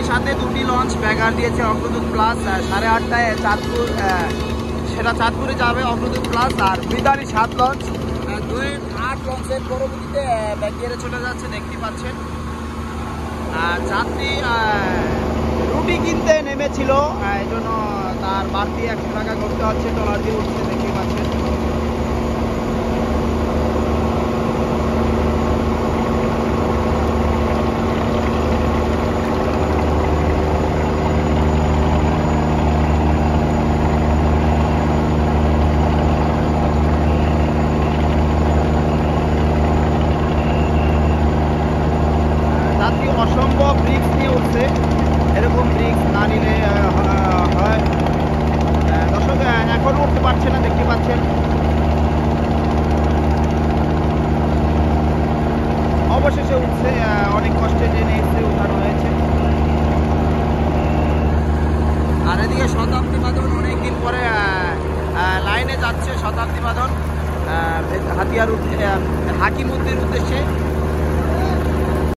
একই সাথে দুটি লঞ্চ ব্যাগার দিয়েছে অগ্রদূত প্লাস 8:30টায় চাঁদপুর, সেটা চাঁদপুরে যাবে অগ্রদূত প্লাস। আর বিদারি 7 লঞ্চ 2-8 লঞ্চের পরবর্তীতে ব্যাগিয়ারে চলে যাচ্ছে, দেখতে পাচ্ছেন। যাত্রী রুটি কিনতে নেমেছিল, এই জন্য তার বাড়তি 100 টাকা করতে হচ্ছে, ট্রলার দিয়ে উঠতে, দেখতে পাচ্ছেন। অসম্ভব রিস্ক নিয়ে উঠছে, এরকম রিস্ক না নিলে হয়। দর্শক এখনও উঠতে পারছে না, দেখতে পাচ্ছেন। অবশেষে উঠছে, অনেক কষ্টে টেনে এসে উঠানো হয়েছে। আর এদিকে শতাব্দী বাঁধন অনেকদিন পরে লাইনে যাচ্ছে, শতাব্দী বাঁধন হাকিমুদ্দির উদ্দেশ্যে।